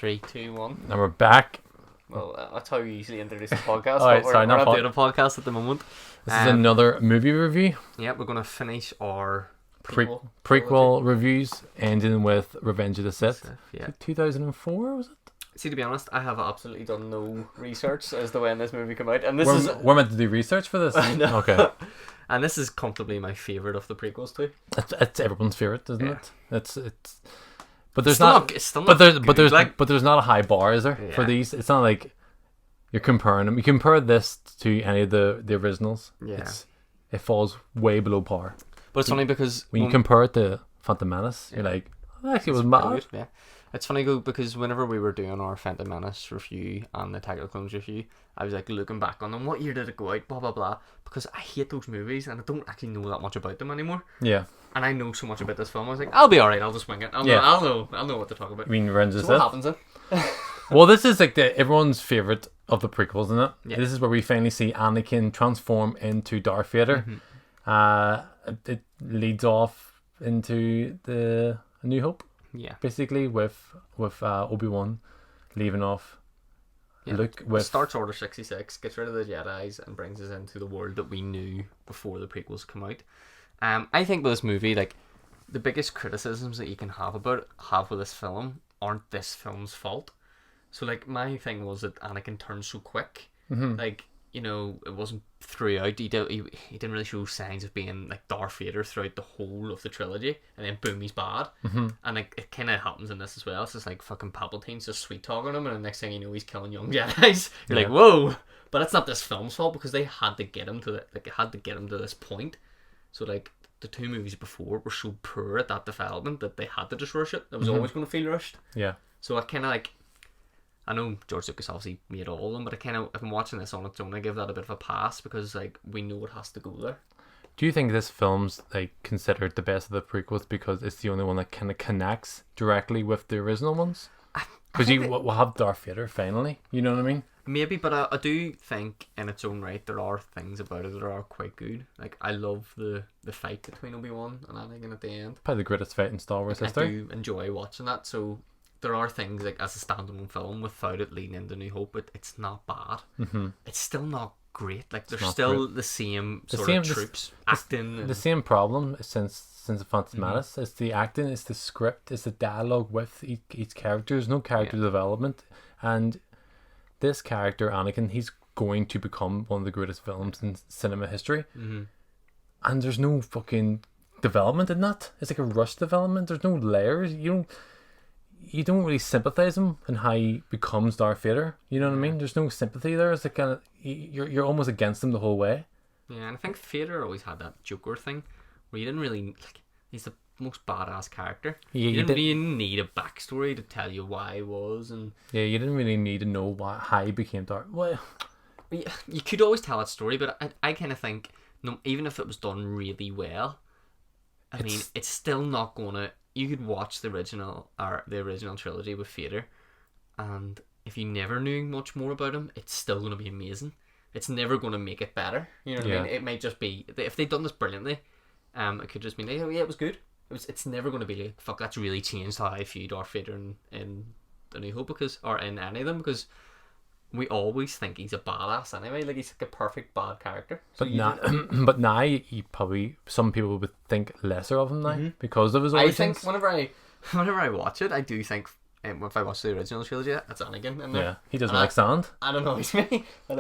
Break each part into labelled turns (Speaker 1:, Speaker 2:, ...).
Speaker 1: 3, 2, 1.
Speaker 2: And we're back.
Speaker 1: Well, that's how you usually introduce a podcast.
Speaker 2: Alright,
Speaker 1: but
Speaker 2: sorry,
Speaker 1: we're
Speaker 2: not
Speaker 1: not doing a podcast at the moment.
Speaker 2: This is another movie review.
Speaker 1: Yeah, we're going to finish our
Speaker 2: Prequel reviews, ending with Revenge of the Sith.
Speaker 1: Yeah.
Speaker 2: 2004, was it?
Speaker 1: See, to be honest, I have absolutely done no research as to when this movie came out, and
Speaker 2: We're meant to do research for this.
Speaker 1: I know.
Speaker 2: Okay.
Speaker 1: And this is comfortably my favourite of the prequels too.
Speaker 2: It's everyone's favorite, isn't it? It's. But there's
Speaker 1: It's still not good,
Speaker 2: but there's not a high bar, is there, for
Speaker 1: Yeah.
Speaker 2: these? It's not like you're comparing them. You compare this to any of the originals.
Speaker 1: Yeah.
Speaker 2: It falls way below par.
Speaker 1: But it's funny because
Speaker 2: When you compare it to Phantom Menace, you're like, oh, actually, it was mad.
Speaker 1: good, yeah. It's funny because whenever we were doing our Phantom Menace review and the Attack of the Clones review, I was like looking back on them. What year did it go out? Blah blah blah. Because I hate those movies and I don't actually know that much about them anymore.
Speaker 2: Yeah.
Speaker 1: And I know so much about this film. I was like, I'll be alright. I'll just wing it. I'll know what to talk about.
Speaker 2: I mean, Revenge of
Speaker 1: So
Speaker 2: the
Speaker 1: what
Speaker 2: Sith.
Speaker 1: happens then?
Speaker 2: Well, this is like everyone's favorite of the prequels, isn't it?
Speaker 1: Yeah.
Speaker 2: This is where we finally see Anakin transform into Darth Vader. It leads off into the A New Hope,
Speaker 1: Yeah.
Speaker 2: basically with Obi-Wan leaving off.
Speaker 1: Yeah.
Speaker 2: Luke with
Speaker 1: Starts Order 66, gets rid of the Jedis, and brings us into the world that we knew before the prequels come out. I think with this movie, like, the biggest criticisms that you can have with this film aren't this film's fault. So, like, my thing was that Anakin turned so quick. Like, you know, it wasn't throughout. He didn't really show signs of being like Darth Vader throughout the whole of the trilogy, and then boom, he's bad. And like, it kind of happens in this as well. It's just like fucking Palpatine's just sweet talking him, and the next thing you know, he's killing young Jedi's. You're like, whoa! But it's not this film's fault because they had to get him to this point. So like, the two movies before were so poor at that development that they had to just rush it. It was always going to feel rushed.
Speaker 2: Yeah.
Speaker 1: So I kind of like, I know George Lucas obviously made all of them, but I kind of, if I'm watching this on its own, I give that a bit of a pass because like, we know it has to go there.
Speaker 2: Do you think this film's like considered the best of the prequels because it's the only one that kind of connects directly with the original ones? Because we'll have Darth Vader finally. You know what I mean?
Speaker 1: Maybe, but I do think in its own right there are things about it that are quite good. Like, I love the fight between Obi-Wan and Anakin at the end.
Speaker 2: Probably the greatest fight in Star Wars
Speaker 1: I
Speaker 2: history.
Speaker 1: do enjoy watching that. So there are things like as a standalone film without it leading into New Hope, it's not bad. It's still not great. Like, there's still the same sort of troops acting.
Speaker 2: The same problem since the Phantom Menace. It's the acting, it's the script, it's the dialogue with each character. There's no character development, and this character Anakin, he's going to become one of the greatest villains in cinema history. And there's no fucking development in that. It's like a rushed development. There's no layers. You don't really sympathize him and how he becomes Darth Vader. You know what I mean? There's no sympathy there. It's like kind of, you're almost against him the whole way.
Speaker 1: Yeah, and I think Vader always had that Joker thing where you didn't really, like, he's the most badass character. You didn't really need a backstory to tell you why he was, and
Speaker 2: you didn't really need to know how he became Darth. Well,
Speaker 1: you could always tell that story, but I kind of think, no, even if it was done really well, I mean, it's still not gonna. You could watch the original trilogy with Vader, and if you never knew much more about him, it's still gonna be amazing. It's never gonna make it better. You know what I mean? It might just be, if they'd done this brilliantly, it could just be like, oh yeah, it was good. It's never going to be like, fuck, that's really changed how I view Darth Vader in The New Hope, or in any of them, because we always think he's a badass anyway. Like, he's like a perfect bad character. So
Speaker 2: but now you probably, some people would think lesser of him now because of his origins.
Speaker 1: I think whenever I watch it, I do think if I watch the original trilogy, that's Anakin in there.
Speaker 2: Yeah, he doesn't like sand.
Speaker 1: I don't know, he's me. I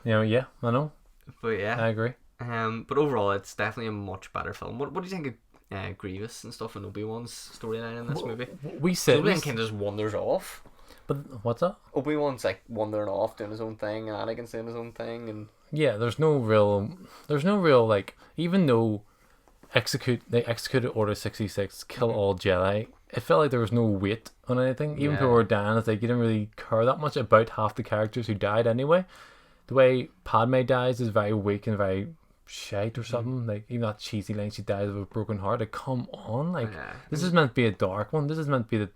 Speaker 1: know.
Speaker 2: Yeah, I know.
Speaker 1: But yeah,
Speaker 2: I agree.
Speaker 1: But overall, it's definitely a much better film. What do you think of Grievous and stuff and Obi-Wan's storyline in this movie? Obi-Wan kind of just wanders off.
Speaker 2: But what's that?
Speaker 1: Obi-Wan's like wandering off, doing his own thing, and Anakin's doing his own thing, and
Speaker 2: yeah, there's no real like, even though they executed Order 66, kill all Jedi, it felt like there was no weight on anything. Even people were dying, it's like you didn't really care that much about half the characters who died anyway. The way Padme dies is very weak and very shite or something. Like, even that cheesy line, she dies of a broken heart. Like, come on, like, this is meant to be a dark one. This is meant to be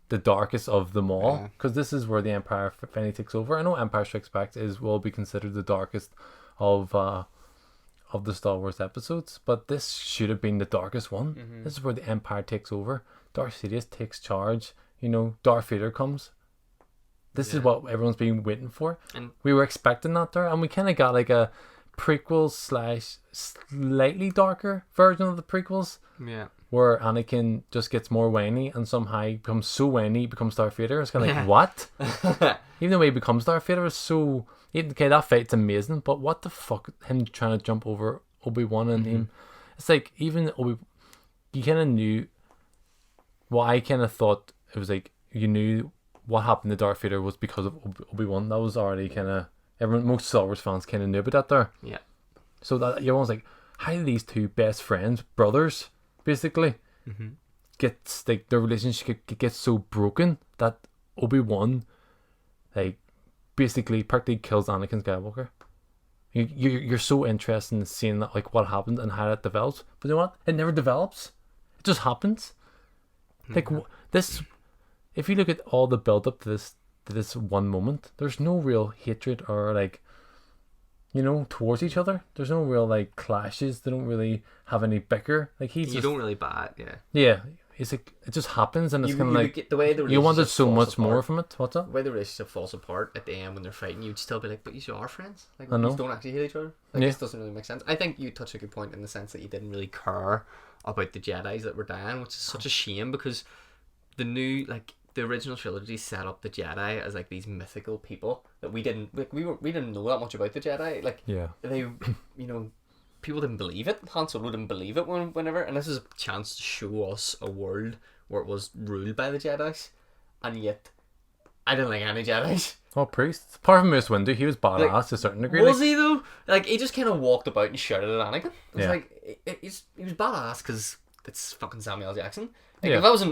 Speaker 2: the darkest of them all, because this is where the Empire finally takes over. I know Empire Strikes Back will be considered the darkest of the Star Wars episodes, but this should have been the darkest one. This is where the Empire takes over. Darth Sidious takes charge. You know, Darth Vader comes. This is what everyone's been waiting for.
Speaker 1: And
Speaker 2: We were expecting that there, and we kind of got like a prequel / slightly darker version of the prequels,
Speaker 1: yeah.
Speaker 2: where Anakin just gets more whiny and somehow he becomes so whiny he becomes Darth Vader. It's kind of like,
Speaker 1: Yeah.
Speaker 2: what? Even the way he becomes Darth Vader is so... Okay, that fight's amazing, but what the fuck? Him trying to jump over Obi-Wan and him... It's like, even you kind of knew... Well, I kind of thought it was like, you knew what happened to Darth Vader was because of Obi-Wan. That was already kind of... Most Star Wars fans kind of knew about that there.
Speaker 1: Yeah.
Speaker 2: So that everyone's like, how do these two best friends, brothers, basically, gets like their relationship gets so broken that Obi-Wan, like, basically practically kills Anakin Skywalker. You're so interested in seeing that, like, what happened and how that develops, but you know what? It never develops. It just happens. Like this, if you look at all the build up to this one moment, there's no real hatred or like, you know, towards each other. There's no real like clashes. They don't really have any bicker. Like
Speaker 1: You don't really bat, yeah.
Speaker 2: yeah. It's like it just happens, and it's kind of like
Speaker 1: get the way the
Speaker 2: you wanted
Speaker 1: relationship
Speaker 2: so
Speaker 1: falls
Speaker 2: much more
Speaker 1: apart.
Speaker 2: from it. What's that?
Speaker 1: The way the relationship falls apart at the end when they're fighting, you'd still be like, but you are friends. Like,
Speaker 2: I know.
Speaker 1: you don't actually hate each other. Like,
Speaker 2: Yeah.
Speaker 1: this doesn't really make sense. I think you touched a good point in the sense that you didn't really care about the Jedis that were dying, which is such a shame because the original trilogy set up the Jedi as like these mythical people that we didn't know that much about the Jedi. Like,
Speaker 2: Yeah.
Speaker 1: they, people didn't believe it. Han Solo didn't believe it whenever, and this is a chance to show us a world where it was ruled by the Jedis, and yet I didn't like any Jedis.
Speaker 2: Oh, priests. Apart from Mace Windu, he was badass
Speaker 1: Like,
Speaker 2: to a certain degree.
Speaker 1: Was
Speaker 2: like,
Speaker 1: he though? Like, he just kind of walked about and shouted at Anakin. It was
Speaker 2: Yeah.
Speaker 1: like he was badass because it's fucking Samuel Jackson. Like,
Speaker 2: Yeah.
Speaker 1: if that was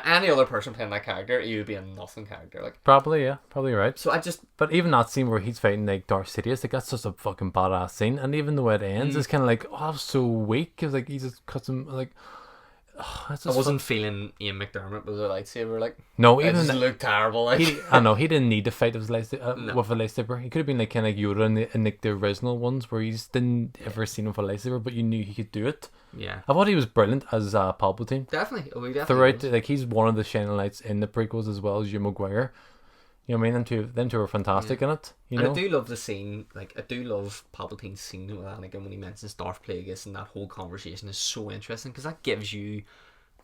Speaker 1: any other person playing that character, he would be a nothing character. Like,
Speaker 2: Probably, yeah, probably right.
Speaker 1: so I just
Speaker 2: But even that scene where he's fighting like Darth Sidious, like that's just a fucking badass scene. And even the way it ends, it's kind of like, oh, that was so weak. It was like he just cuts him like. Oh, that's
Speaker 1: I
Speaker 2: just
Speaker 1: wasn't feeling Ian McDermott with a lightsaber. Like,
Speaker 2: no,
Speaker 1: it
Speaker 2: even
Speaker 1: just looked terrible. Like,
Speaker 2: I know he didn't need to fight with his
Speaker 1: No.
Speaker 2: with a lightsaber. He could have been like kind of Yoda in like the original ones where you just didn't ever seen him with a lightsaber, but you knew he could do it.
Speaker 1: yeah,
Speaker 2: I thought he was brilliant as Palpatine.
Speaker 1: definitely. Oh, he definitely
Speaker 2: Throughout,
Speaker 1: was.
Speaker 2: like he's one of the shining lights in the prequels as well as Hugh McGuire. You know what I mean? Them two are fantastic in it. You
Speaker 1: And
Speaker 2: know,
Speaker 1: I do love the scene, like, I do love Palpatine's scene with Anakin when he mentions Darth Plagueis, and that whole conversation is so interesting because that gives you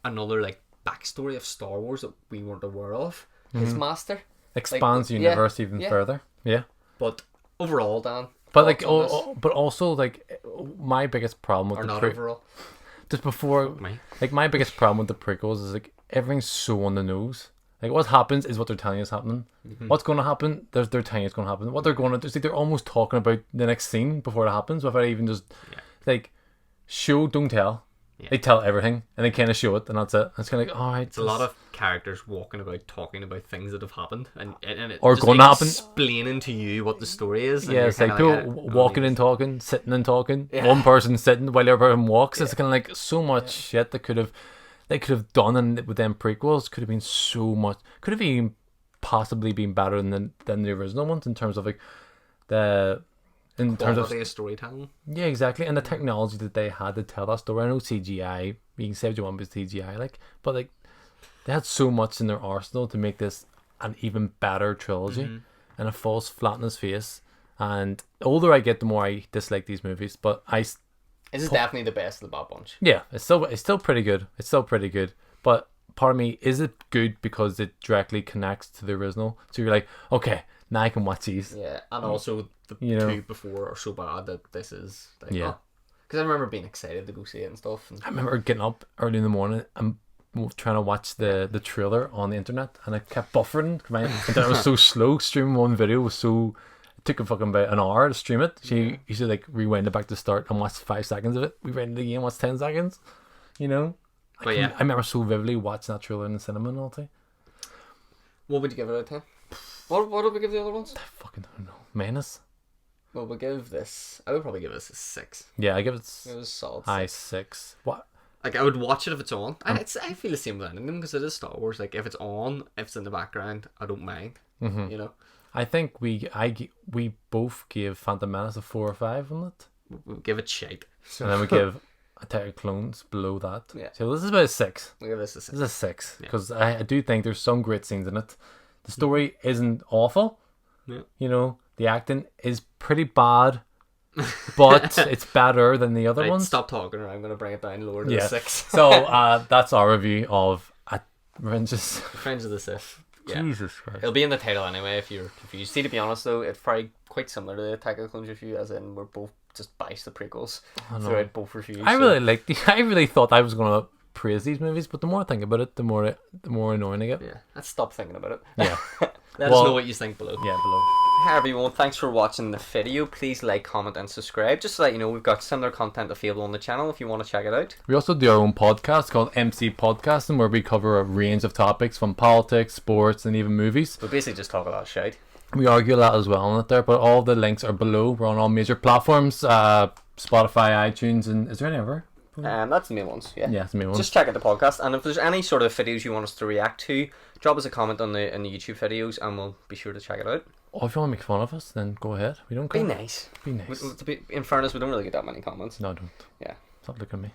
Speaker 1: another, like, backstory of Star Wars that we weren't aware of. His master.
Speaker 2: expands the
Speaker 1: yeah,
Speaker 2: universe even
Speaker 1: yeah.
Speaker 2: further. Yeah,
Speaker 1: But overall, Dan,
Speaker 2: but like,
Speaker 1: thoughts on this?
Speaker 2: but also like, my biggest problem with
Speaker 1: or
Speaker 2: the
Speaker 1: not overall?
Speaker 2: just before,
Speaker 1: Me.
Speaker 2: like my biggest problem with the prequels is like everything's so on the nose. Like what happens is what they're telling you is happening. What's going to happen? They're telling you it's going to happen. What they're going to do is like they're almost talking about the next scene before it happens without even just like show, don't tell.
Speaker 1: Yeah.
Speaker 2: They tell everything and they kind of show it and that's it. And it's kind of like, all right,
Speaker 1: It's a lot of characters walking about talking about things that have happened and it
Speaker 2: Or
Speaker 1: just
Speaker 2: gonna happen.
Speaker 1: explaining to you what the story is. And
Speaker 2: yeah,
Speaker 1: you're
Speaker 2: it's like
Speaker 1: kinda
Speaker 2: people
Speaker 1: oh,
Speaker 2: walking
Speaker 1: yes.
Speaker 2: and talking, sitting and talking.
Speaker 1: Yeah.
Speaker 2: One person sitting while the other person walks. It's kind of like so much shit that they could have done, and with them prequels could have been so much. Could have even possibly been better than the original ones in terms of like in terms of
Speaker 1: Quality of storytelling.
Speaker 2: yeah, exactly, and the technology that they had to tell that story. I know CGI, being 71 was CGI, like, but like they had so much in their arsenal to make this an even better trilogy, and it falls flat in his face. And the older I get, the more I dislike these movies. But
Speaker 1: This is definitely the best of the Bad Bunch.
Speaker 2: yeah, it's still pretty good. It's still pretty good. But part of me, is it good because it directly connects to the original? So you're like, okay, now I can watch these.
Speaker 1: Yeah, and also the
Speaker 2: You know.
Speaker 1: two before are so bad that this is like,
Speaker 2: Yeah.
Speaker 1: Because I remember being excited to go see it and stuff. And
Speaker 2: I remember getting up early in the morning and trying to watch the trailer on the internet, and I kept buffering. My internet was so slow. Streaming one video was so. It took a fucking about an hour to stream it. So you used to like rewind it back to start and watch 5 seconds of it. Rewind it again, watch 10 seconds. You know.
Speaker 1: But yeah.
Speaker 2: I remember so vividly watching that trailer in the cinema and all the time.
Speaker 1: what would you give it out of 10? What would we give the other ones?
Speaker 2: I fucking don't know. Menace.
Speaker 1: Well, we'll give this. I would probably give this a 6.
Speaker 2: Yeah, I give it
Speaker 1: It was solid.
Speaker 2: high
Speaker 1: 6.
Speaker 2: 6. What?
Speaker 1: Like, I would watch it if it's on. I feel the same with anything because it is Star Wars. Like, if it's on, if it's in the background, I don't mind. You know,
Speaker 2: I think we both gave Phantom Menace a 4 or 5 on it,
Speaker 1: we'll give it shite.
Speaker 2: and then we give Attack of Clones below that.
Speaker 1: Yeah.
Speaker 2: So this is about a 6.
Speaker 1: We'll give this a 6.
Speaker 2: This is a 6 because I do think there's some great scenes in it. The story isn't awful.
Speaker 1: Yeah.
Speaker 2: You know, the acting is pretty bad, but it's better than the other
Speaker 1: Right,
Speaker 2: ones.
Speaker 1: stop talking, or I'm going to bring it down lower to the 6.
Speaker 2: So that's our review of Revenge.
Speaker 1: Friends of the Sith. Yeah.
Speaker 2: Jesus Christ.
Speaker 1: It'll be in the title anyway if you're confused. See, to be honest though, it's probably quite similar to the Attack of the Clones review, as in we're both just biased the prequels throughout both reviews.
Speaker 2: I really thought I was gonna praise these movies, but the more I think about it, the more annoying I get.
Speaker 1: Yeah, let's stop thinking about it.
Speaker 2: Yeah.
Speaker 1: Let us know what you think below.
Speaker 2: Yeah, below.
Speaker 1: Hi everyone, thanks for watching the video. Please like, comment and subscribe. Just to let you know, we've got similar content available on the channel if you want to check it out.
Speaker 2: We also do our own podcast called MC Podcasting, where we cover a range of topics from politics, sports, and even movies.
Speaker 1: We basically just talk a lot of shite.
Speaker 2: We argue a lot as well on it there, but all the links are below. We're on all major platforms, Spotify, iTunes, and is there any other?
Speaker 1: That's the main ones, yeah.
Speaker 2: Yeah, it's the main ones.
Speaker 1: Just check out the podcast, and if there's any sort of videos you want us to react to, drop us a comment on the YouTube videos, and we'll be sure to check it out.
Speaker 2: Or if you want to make fun of us, then go ahead. We don't care.
Speaker 1: Be nice.
Speaker 2: Be nice.
Speaker 1: In fairness, we don't really get that many comments.
Speaker 2: No, don't.
Speaker 1: Yeah.
Speaker 2: Stop looking at me.